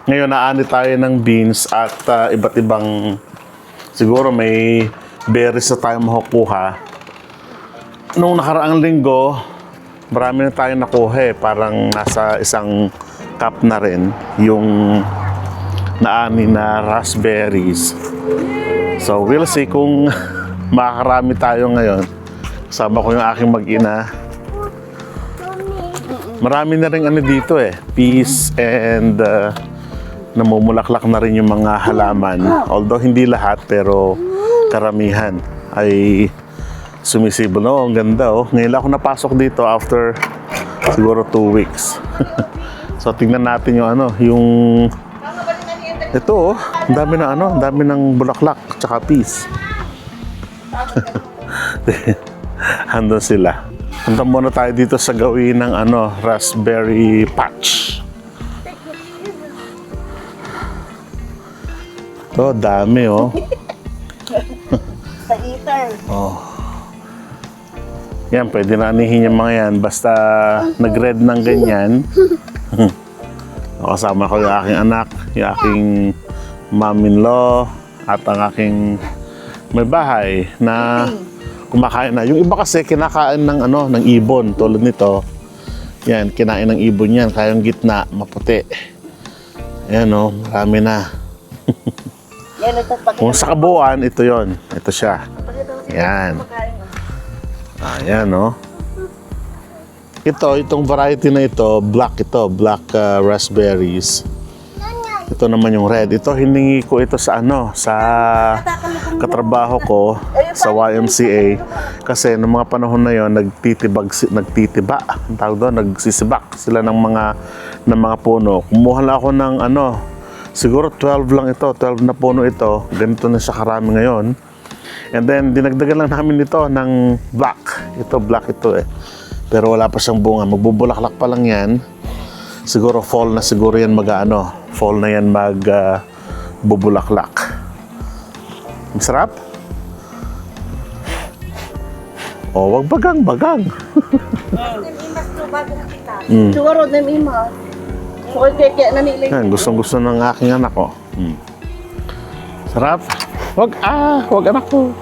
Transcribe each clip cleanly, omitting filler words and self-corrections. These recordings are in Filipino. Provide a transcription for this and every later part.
Ngayon, naani tayo ng beans at iba't ibang, siguro may berries na tayo makukuha. Nung nakaraang linggo, marami na tayo nakuha eh. Parang nasa isang cup na rin yung naani na raspberries. So, we'll see kung makakarami tayo ngayon. Kasama ko yung aking mag-ina. Marami na rin ano dito eh. Peas and namumulaklak na rin yung mga halaman. Although hindi lahat, pero karamihan ay sumisibol. Oh, ang ganda oh. Ngayon lang ako napasok dito after siguro 2 weeks. So tingnan natin yung ano, yung ito oh, ang dami na ano, ang dami ng bulaklak tsaka peas. Andun sila. Punta muna tayo dito sa gawin ng ano, raspberry patch. Ito, dami oh. Sa eater. Oh. Yan, pwede na anihin yung mga yan. Basta nag-red ng ganyan. Kasama ko yung aking anak, yung aking mom-in-law, at ang aking may bahay na kumakain na. Yung iba kasi kinakain ng ano, ng ibon tulad nito. Yan, kinain ng ibon yan. Kaya yung gitna, maputi. Ayan oh, marami na. Yan, ito Kung sa kabuuan, ito yon. Ito siya. Yan. Ayan oh. Itong variety na ito, black raspberries. Ito naman yung red. Ito, hiningi ko ito sa ano, sa katrabaho ko sa YMCA. Kasi noong mga panahon na yon, nagtitiba, ang tawag doon, nagsisibak sila ng mga puno. Kumuha lang ako ng ano, siguro 12 lang ito, 12 na puno ito. Ganito na siya karami ngayon. And then, dinagdagan lang namin ito ng black. Ito, black ito eh. Pero wala pa siyang bunga. Magbubulaklak pa lang yan. Siguro fall na siguro yan fall na yan bubulaklak. Masarap? Oh, wag bagang. Siguro na ima. So, kaya na nila. Yan, gustong-gusto ng aking anak ko. Sarap? Wag anak ko.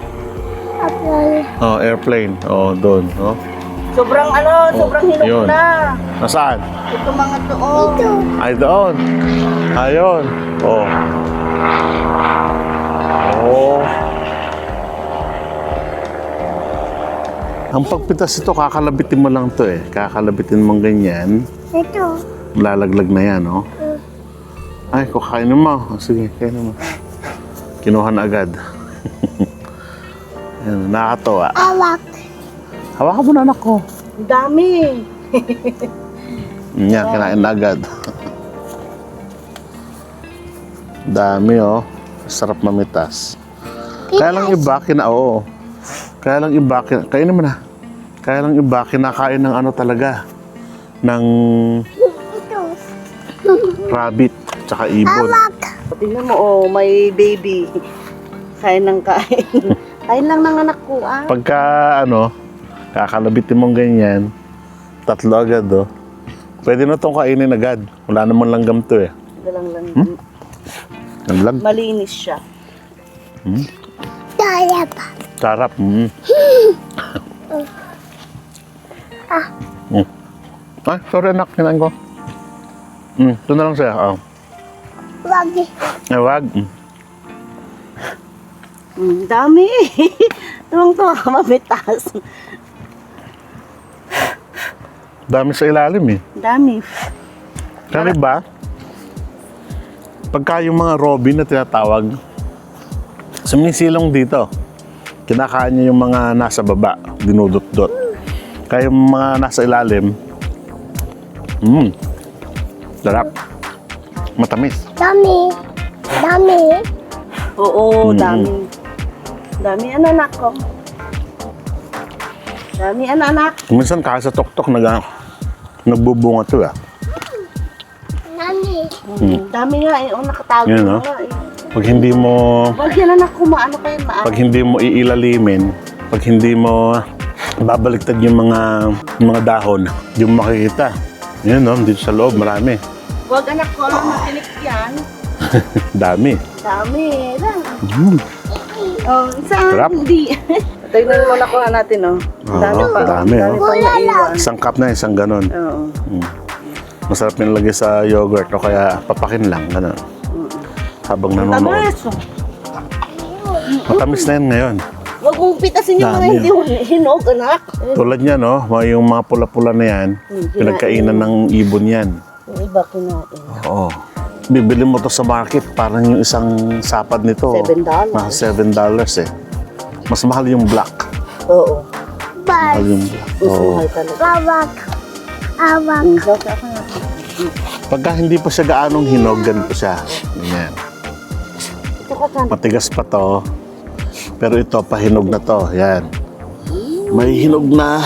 Oh, airplane. Oh, doon. Oh. Sobrang hinog yun. na. Nasaan? Ito mga doon. Ay, doon. Ayun. Oh. Oh. Ang pagpitas ito, kakalabitin mo lang to eh. Kakalabitin mo ganyan. Ito. Lalaglag na yan, oh. Ay, kakainin mo. Oh, sige, kainin mo. Kinuha na agad. Yan, nakakatawa. Awak. Hawakan mo na anak ko. Ang dami. Yan, kinain na agad. Dami, oh. Sarap mamitas. Kaya lang iba, Kaya lang iba, kainin mo na. Kaya lang iba, kinakain ng ano talaga. Ng Ito. rabbit, tsaka ibon. Awak. Tingnan mo, oh, may baby. Kain ng kain. Kain lang ng anak ko, ah. Pagka, kakalabitin mong ganyan, 3 agad, oh. Pwede na itong kainin agad. Wala namang langgam to, eh. Lang. Langgam. Malinis siya. Daya pa. Sarap. Ay, sorry anak, kinain ko. Ito na lang siya. Oh. Wag. Ay, wag. Dami. Tuwang-tuwa ka mamitas. Dami sa ilalim, eh. Dami. Kaya ba, pagka yung mga robin na tinatawag, sumisilong dito. Kinakain niya yung mga nasa baba, dinudot-dot. Kaya yung mga nasa ilalim, sarap. Matamis. Dami. Dami. Oo, dami. Dami ang anak ko. Dami ang anak. Minsan kahit sa tok-tok, nagbubunga ito, ah. Dami. Dami nga eh. O, nakatago Yan, na no? nga eh. Pag hindi mo, Wag yan anak ko, maano pa yan, maano. pag hindi mo iilalimin, pag hindi mo babaliktad yung mga dahon, yung makikita. Yun, no? Dito sa loob, marami. Wag anak ko, alam matinik yan. Dami. Dami. Lang. Mm. Oh, isa Sarap. hindi. Tignan mo nakuha natin, oh. Oo, Dami pa. dami, oh. pang naiwan. Isang cup na, isang ganon. Oo. Masarap nilagay sa yogurt o kaya papakin lang, gano'n. Habang nanonood. Tamis. Matamis na yan ngayon. Huwag mong pitasin yung mga Dami, hindi hinog, anak. Tulad niya, no? Yung mga pula-pula na yan, pinagkainan ng ibon yan. Yung iba kinain. Oo. Bibili mo to sa market, parang yung isang sapad nito. $7. Mga $7 eh. Mas mahal yung black. Oo. Mahal Bye. yung black. Mas Oo. mahal talaga. Awak. Awak. Pagka hindi pa siya gaanong hinog, ganito siya. Ganyan. Ito ka sana. Matigas pa to. Pero ito, pahinog na to. Yan. May hinog na.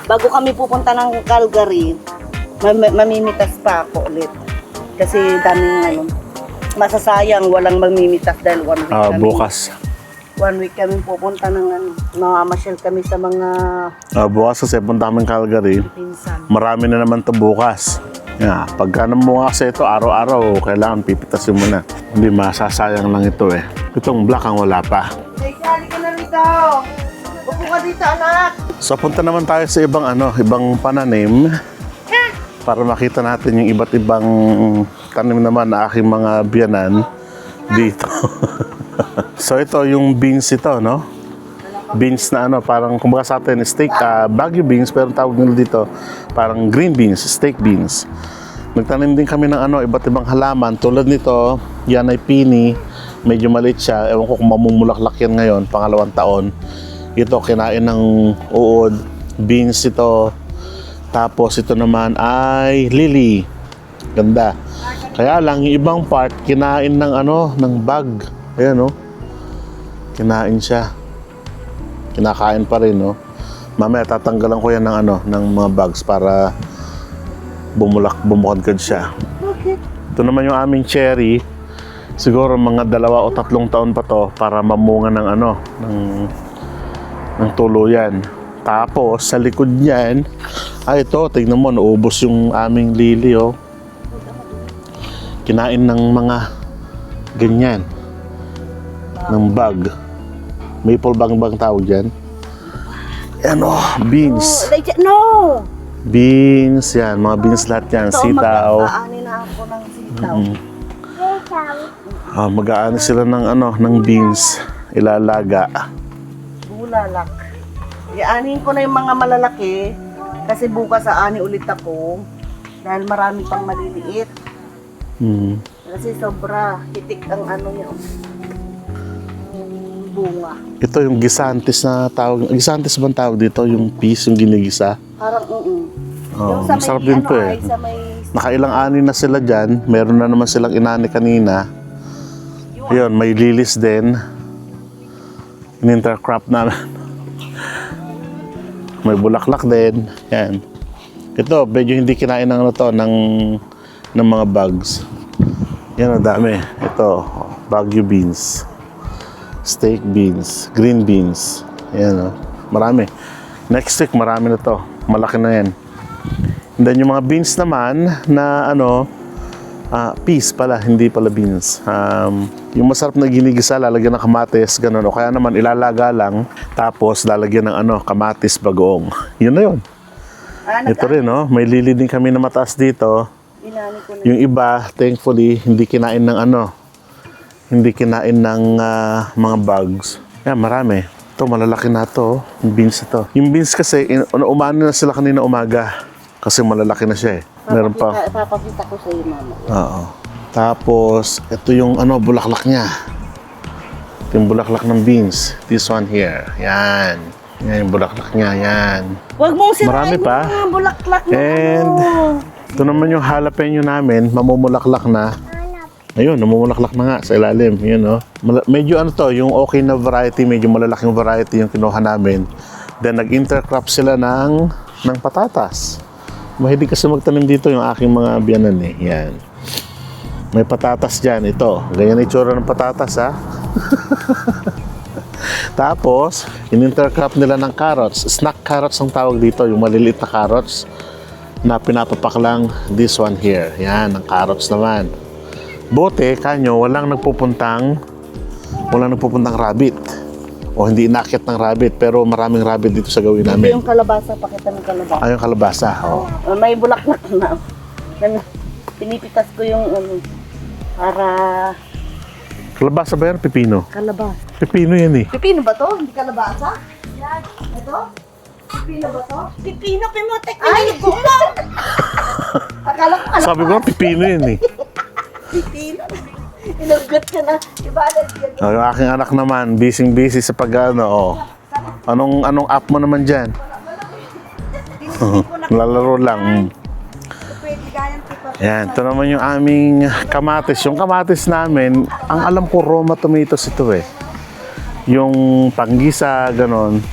Bago kami pupunta ng Calgary, mamimitas pa ako ulit. Kasi daming masasayang walang mamimitas dahil 1 week kami. Bukas. 1 week kami pupunta ng mamamasyal kami sa mga Bukas kasi punta kami Calgary. pinsan. Marami na naman to bukas. Yeah, pagka namunga kasi ito, araw-araw, kailangan pipitasin mo na. Hindi masasayang lang ito eh. Itong black ang wala pa. Sali ka na rito! Upo ka dito, anak! So punta naman tayo sa ibang pananim para makita natin yung iba't ibang tanim naman na aking mga biyanan dito. So ito yung beans ito, no? Beans na parang kumbaga sa atin steak, Baguio beans, pero tawag nila dito parang green beans, steak beans. Nagtanim din kami ng iba't ibang halaman tulad nito, yan ay pini, medyo maliit siya, ewan ko kung mamumulaklak yan ngayon, pangalawang taon. Ito kinain ng uod, beans ito, tapos ito naman ay lily, ganda. Kaya lang yung ibang part kinain ng ng bug, ayan kinain siya. Kinakain pa rin, no? Mamaya tatanggalan ko yan ng mga bugs para bumukadkad siya. Bakit? Ito naman yung aming cherry. Siguro mga 2 o 3 taon pa to para mamunga ng tuluyan. Tapos sa likod niyan, ito, tignan mo, naubos yung aming lily, oh. Kinain ng mga ganyan, ng bug. Maple bang tawag dyan. Yan beans. No! Beans, yan. Mga beans lahat yan. Sitaw. Mag-aani na ako ng sitaw. Mag-aani sila ng beans. Ilalaga. Bulalak. Iaanin ko na yung mga malalaki kasi bukas aani ulit ako dahil marami pang maliliit. Kasi sobra hitik ang niya. Bunga. Ito yung gisantes na tawag. Gisantes bang tawag dito? Yung peas, yung ginigisa. Parang Yung Masarap din to eh. ay sa may Nakailang ani na sila dyan. Meron na naman silang inani kanina. Yun, may lilis din. In-intercrop namin. May bulaklak din. Yan. Ito, medyo hindi kinain ng ng mga bugs. Yan, ang dami. Ito, Baguio beans. Steak beans, green beans. Ayan, marami. Next week, marami na to. Malaki na yan. And then yung mga beans naman na peas pala, hindi pala beans. Yung masarap na ginigisa, lalagyan ng kamatis, ganun. O kaya naman, ilalaga lang, tapos lalagyan ng kamatis bagoong. Yun na yun. Ito rin, may lili din kami na mataas dito. inani ko na. Yung iba, thankfully, hindi kinain ng mga bugs. Yan, marami. Ito, malalaki na to. Yung beans na to. Yung beans kasi, umano na sila kanina umaga. Kasi malalaki na siya eh. Meron pa. Papakita ko sa iyo, mama. Oo. Tapos, ito yung bulaklak niya. Ito yung bulaklak ng beans. This one here. Yan. Yan yung bulaklak niya. Yan. Huwag mong sirain Marami pa. yung mga bulaklak na And, ito naman yung jalapeno namin. Mamumulaklak na. Ayun, namumulaklak na nga sa ilalim. Yun, medyo yung okay na variety, medyo malalaking variety yung kinuha namin. Then, nag-intercrop sila ng patatas. Mahilig kasi magtanim dito yung aking mga biyanan eh. Yan. May patatas dyan. Ito. Ganyan itsura ng patatas, ha? Tapos, in-intercrop nila ng carrots. Snack carrots ang tawag dito. Yung maliliit na carrots na pinapapak lang. This one here. Yan, ang carrots naman. bote, kanyo, walang nagpupuntang rabbit. O hindi inakit ng rabbit, pero maraming rabbit dito sa gawin Ito namin. yung kalabasa, pakita ng kalabasa. Ay, yung kalabasa. Oh. May bulaklak na. Pinipitas ko yung para Kalabasa ba yan? Pipino? kalabasa. Pipino yan eh. Pipino ba to? Hindi kalabasa? Ito? Pipino ba to? Pipino, pimotek na yung gumaw! Akala ko Sabi ko, pipino yan eh. pipino. Inugot ka na. Ibalad ka na. Oh, yung aking anak naman, busy sa pag-ano. Oh. Anong app mo naman dyan? Lalaro lang. Pwede gayang tipo. Yan, ito naman yung aming kamatis. Yung kamatis namin, ang alam ko Roma tomatoes ito eh. Yung panggisa, ganon.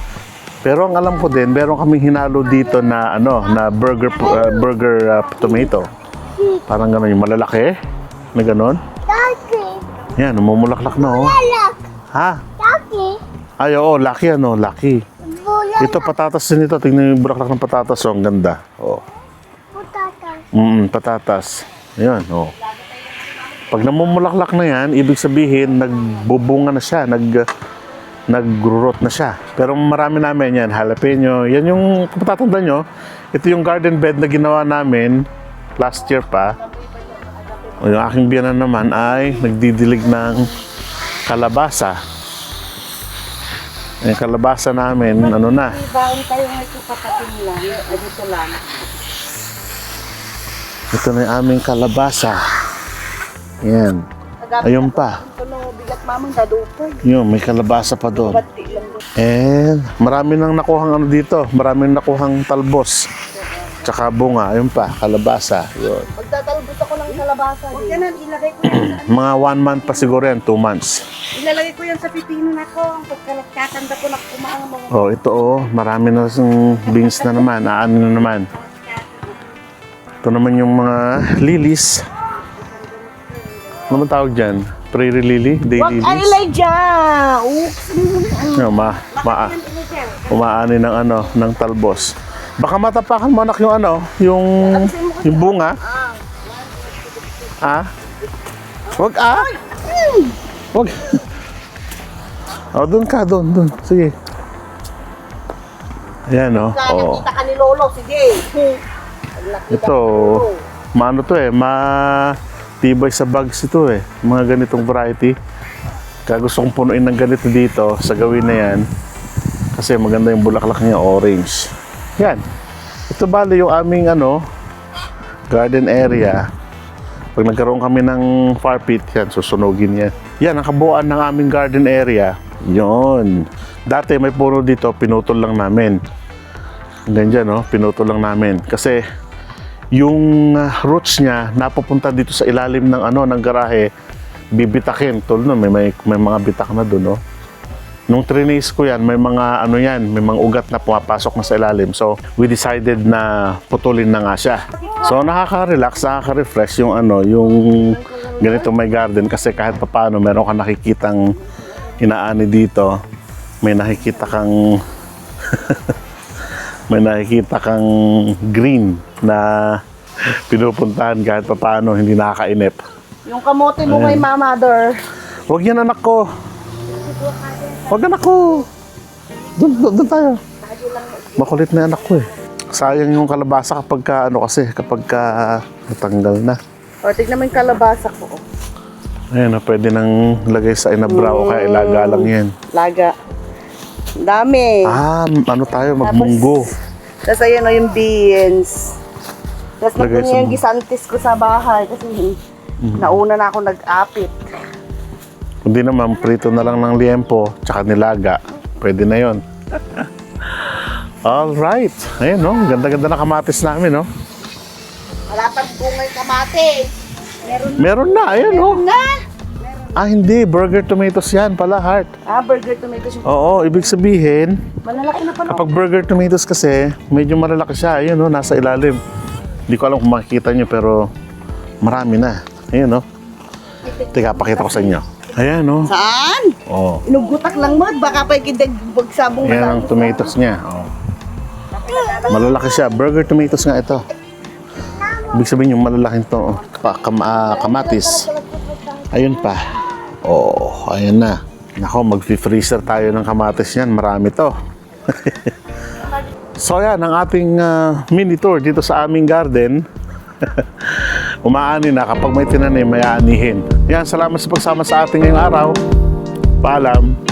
Pero ang alam ko din, meron kaming hinalo dito na na burger tomato. Parang ganon yung malalaki. Na ganon. Lucky. Yan, namumulaklak na oh. Bulak. Ha? Lucky. Ay, oo, lucky lucky. Bulak. Ito, patatas din ito. Tingnan yung bulaklak ng patatas. Oh, ang ganda. Oh. Putatas. Patatas. Ayan, oh. Pag namumulaklak na yan, ibig sabihin, nagbubunga na siya, nag-growth na siya. Pero marami namin yan, jalapeno. Yan yung, kung patatanda nyo, ito yung garden bed na ginawa namin last year pa. O, yung aking biyanan naman ay nagdidilig ng kalabasa. Yung kalabasa namin, ano na, Baon tayo ng kapatid lang. Dito lang. ito na yung aming kalabasa. Yan. Ayun pa. Ito no, bigat mamang dadupoy. Yun, may kalabasa pa doon. Bati lang doon. And marami nang nakuhang dito. Marami nang nakuhang talbos. Tsaka bunga. Ayun pa, kalabasa. Yun. Magtatalbos ako ng kalabasa. Huwag ka na, ilagay ko yan. Mga 1 month pa siguro yan, 2 months. Ilalagay ko yan sa pipino na ko. Ang pagkalagkakanda ko na kumaang mga Oh, ito oh, marami na yung beans na naman. Ano na naman. Ito naman yung mga lilies. Ano ba tawag dyan? Prairie lily? Day Wag ay lilies? Elijah! Oops! No, umaani ng ng talbos. Baka matapakan mo anak yung yung bunga. Ha? Wag Wag. Oh, doon ka, doon. Sige. Ayan, oh. Oh. Nakita ka ni Lolo, sige. Ito, maano to eh, matibay sa bags ito eh. Mga ganitong variety. Kaya gusto kong punuin ng ganito dito sa gawin na yan. Kasi maganda yung bulaklak niya, orange. Yan. Ito bali yung aming garden area. Pag nagkaroon kami ng fire pit, yan, susunugin yan. Yan, ang kabuuan ng aming garden area. Yon. Dati may puno dito, pinutol lang namin. Hanggang dyan, pinutol lang namin. Kasi yung roots niya napupunta dito sa ilalim ng ng garahe, bibitakin. Tulad nun, may mga bitak na doon, Nung trinace ko yan, may mga may mga ugat na pumapasok na sa ilalim. So, we decided na putulin na nga siya. So, nakaka-relax, nakaka-refresh yung yung ganito may garden kasi kahit papaano meron ka nakikitang inaani dito. May nakikita kang may nakikita kang green na pinupuntahan kahit papaano hindi nakakainip. Yung kamote mo kay mother. Huwag yan anak ko. Huwag anak ko. Doon tayo. Makulit na anak ko eh. Sayang yung kalabasa kapag natanggal na. O, tignan mo yung kalabasa ko. Ayan, pwede nang lagay sa inabraw o kaya ilaga lang yan. Laga. Ang dami. Tayo, magmunggo. Tapos ayan o yung beans. Tapos Lagay nandun sa yung gisantis ko sa bahay kasi nauna na ako nag-apit. Kundi naman, prito na lang ng liempo, tsaka nilaga. Pwede na yon. Alright. Ayan, ganda-ganda na kamatis namin, Wala pang bunga yung kamatis. Meron na, ayan, Na? hindi. Burger tomatoes yan pala, Heart. Burger tomatoes. Oo, ibig sabihin, Malalaki na pala. kapag burger tomatoes kasi, medyo malalaki siya. Ayun, nasa ilalim. Hindi ko alam kung makikita nyo, pero marami na. Ayun, Teka, pakita ko sa inyo. Ayan, Saan? Oh. Inugutak lang mo. Baka pa ikidag bagsabong Yan ang tomatoes niya. Oh. Malalaki siya. Burger tomatoes nga ito. Ibig sabihin yung malalaking to, kamatis. Ayun pa. Oh, ayan na. Nako, mag-freezer tayo ng kamatis niyan. Marami to. So yan, ang ating mini tour dito sa aming garden. Umaani na kapag may tinanim, may aanihin. Yan, salamat sa pagsama sa ating ngayong araw. Paalam.